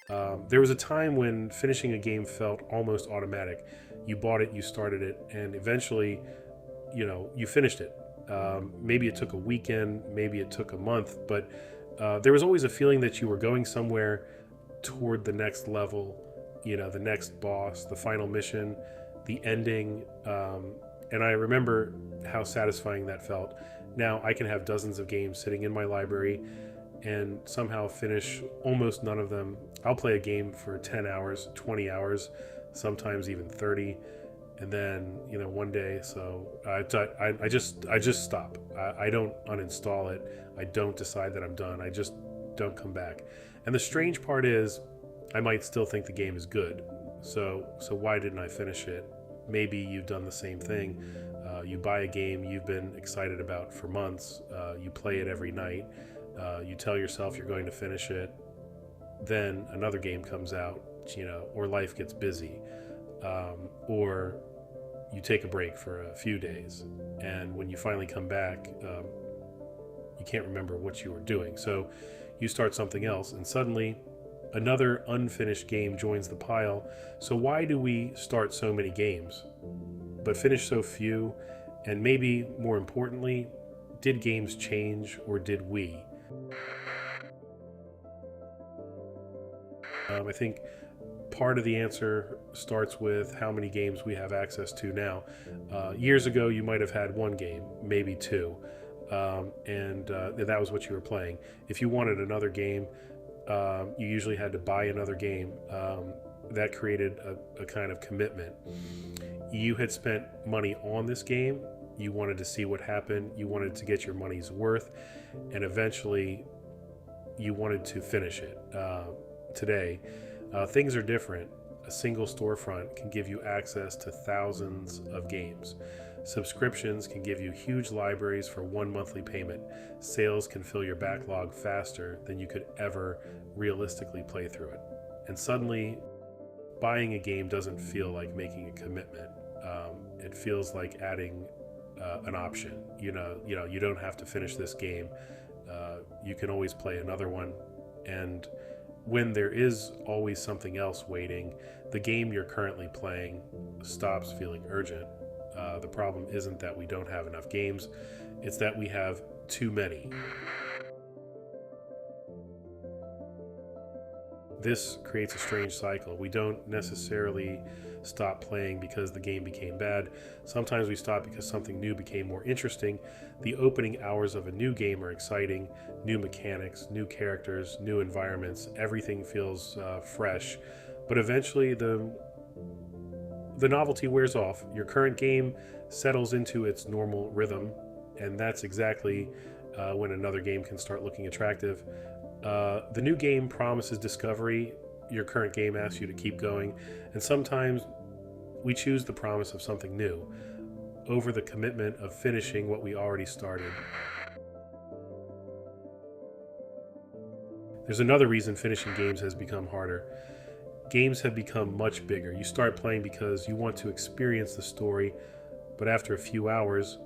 There was a time when finishing a game felt almost automatic. You bought it, you started it, and eventually, you finished it. Maybe it took a weekend, maybe it took a month, but there was always a feeling that you were going somewhere toward the next level, the next boss, the final mission, the ending. And I remember how satisfying that felt. Now I can have dozens of games sitting in my library and somehow finish almost none of them. I'll play a game for 10 hours, 20 hours, sometimes even 30. And then, one day, so I just stop. I don't uninstall it. I don't decide that I'm done. I just don't come back. And the strange part is, I might still think the game is good. So why didn't I finish it? Maybe you've done the same thing. You buy a game you've been excited about for months. You play it every night. You tell yourself you're going to finish it. Then another game comes out, or life gets busy, or you take a break for a few days, and when you finally come back, you can't remember what you were doing. So you start something else, and suddenly another unfinished game joins the pile. So why do we start so many games but finish so few? And maybe more importantly, did games change or did we? I think part of the answer starts with how many games we have access to now. Years ago, you might have had one game, maybe two, and that was what you were playing. If you wanted another game, you usually had to buy another game. That created a kind of commitment. You had spent money on this game, you wanted to see what happened, you wanted to get your money's worth, and eventually you wanted to finish it. Today, things are different. A single storefront can give you access to thousands of games. Subscriptions can give you huge libraries for one monthly payment. Sales can fill your backlog faster than you could ever realistically play through it. And suddenly, buying a game doesn't feel like making a commitment. It feels like adding an option. You don't have to finish this game. You can always play another one. And when there is always something else waiting, the game you're currently playing stops feeling urgent. The problem isn't that we don't have enough games, it's that we have too many. This creates a strange cycle. We don't necessarily stop playing because the game became bad. Sometimes we stop because something new became more interesting. The opening hours of a new game are exciting. New mechanics, new characters, new environments. Everything feels fresh. But eventually the novelty wears off. Your current game settles into its normal rhythm, and that's exactly when another game can start looking attractive. The new game promises discovery. Your current game asks you to keep going, and sometimes we choose the promise of something new over the commitment of finishing what we already started. There's another reason finishing games has become harder. Games have become much bigger. You start playing because you want to experience the story, but after a few hours,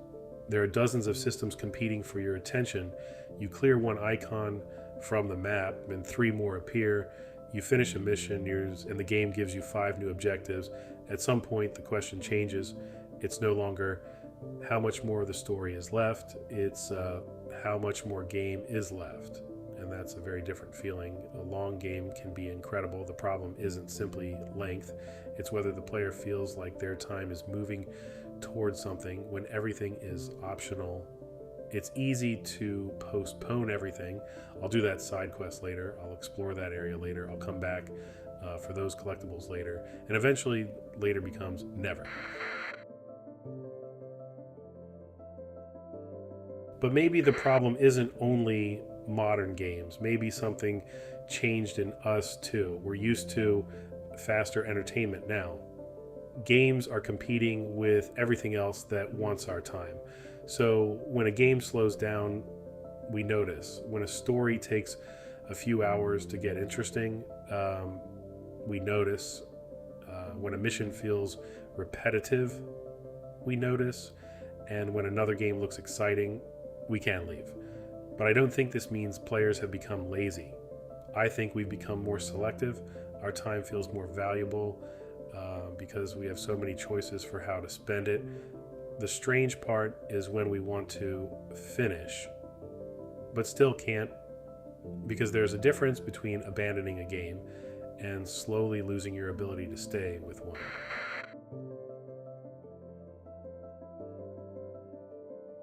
there are dozens of systems competing for your attention. You clear one icon from the map, and three more appear. You finish a mission, and the game gives you 5 new objectives. At some point, the question changes. It's no longer how much more of the story is left, it's how much more game is left. And that's a very different feeling. A long game can be incredible. The problem isn't simply length, it's whether the player feels like their time is moving towards something when everything is optional. It's easy to postpone everything. I'll do that side quest later. I'll explore that area later. I'll come back for those collectibles later. And eventually, later becomes never. But maybe the problem isn't only modern games. Maybe something changed in us too. We're used to faster entertainment now. Games are competing with everything else that wants our time. So when a game slows down, we notice. When a story takes a few hours to get interesting, we notice. When a mission feels repetitive, we notice. And when another game looks exciting, we can't leave. But I don't think this means players have become lazy. I think we've become more selective. Our time feels more valuable because we have so many choices for how to spend it. The strange part is when we want to finish, but still can't, because there's a difference between abandoning a game and slowly losing your ability to stay with one.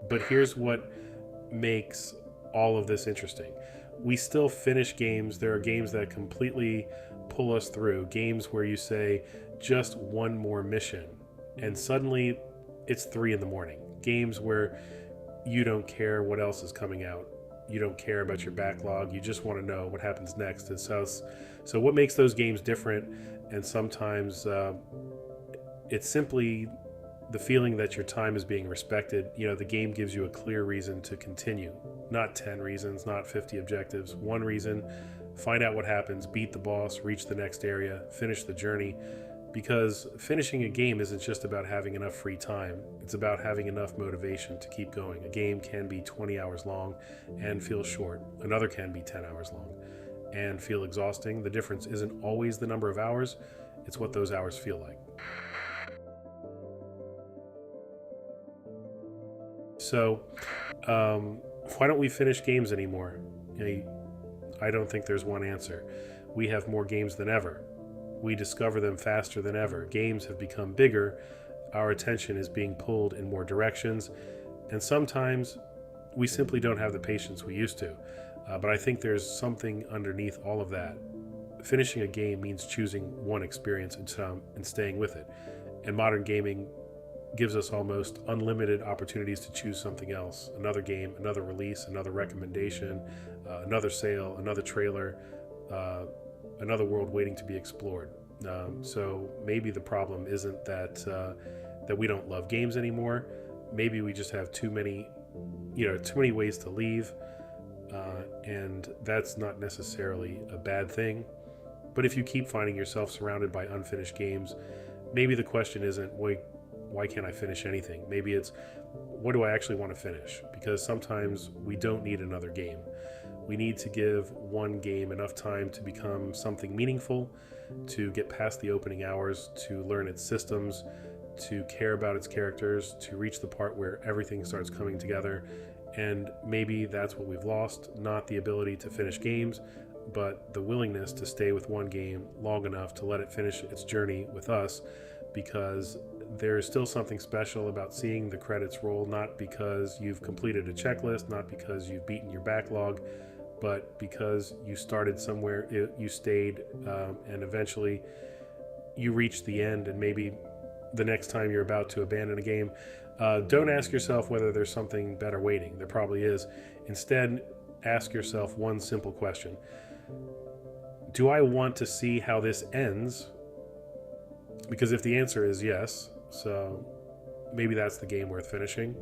But here's what makes all of this interesting. We still finish games. There are games that completely pull us through, games where you say just one more mission and suddenly it's 3 in the morning. Games where you don't care what else is coming out. You don't care about your backlog. You just want to know what happens next. And so what makes those games different? And sometimes it's simply the feeling that your time is being respected. The game gives you a clear reason to continue, not 10 reasons, not 50 objectives. One reason: find out what happens, beat the boss, reach the next area, finish the journey. Because finishing a game isn't just about having enough free time, it's about having enough motivation to keep going. A game can be 20 hours long and feel short. Another can be 10 hours long and feel exhausting. The difference isn't always the number of hours, it's what those hours feel like. So, why don't we finish games anymore? I don't think there's one answer. We have more games than ever. We discover them faster than ever. Games have become bigger. Our attention is being pulled in more directions. And sometimes we simply don't have the patience we used to. But I think there's something underneath all of that. Finishing a game means choosing one experience and staying with it. And modern gaming gives us almost unlimited opportunities to choose something else. Another game, another release, another recommendation, another sale, another trailer, another world waiting to be explored. So maybe the problem isn't that we don't love games anymore. Maybe we just have too many ways to leave, and that's not necessarily a bad thing. But if you keep finding yourself surrounded by unfinished games, maybe the question isn't why can't I finish anything? Maybe it's, what do I actually want to finish? Because sometimes we don't need another game. We need to give one game enough time to become something meaningful, to get past the opening hours, to learn its systems, to care about its characters, to reach the part where everything starts coming together. And maybe that's what we've lost, not the ability to finish games, but the willingness to stay with one game long enough to let it finish its journey with us, because there is still something special about seeing the credits roll, not because you've completed a checklist, not because you've beaten your backlog, but because you started somewhere, you stayed, and eventually you reached the end. And maybe the next time you're about to abandon a game, don't ask yourself whether there's something better waiting. There probably is. Instead, ask yourself one simple question: do I want to see how this ends? Because if the answer is yes, so maybe that's the game worth finishing.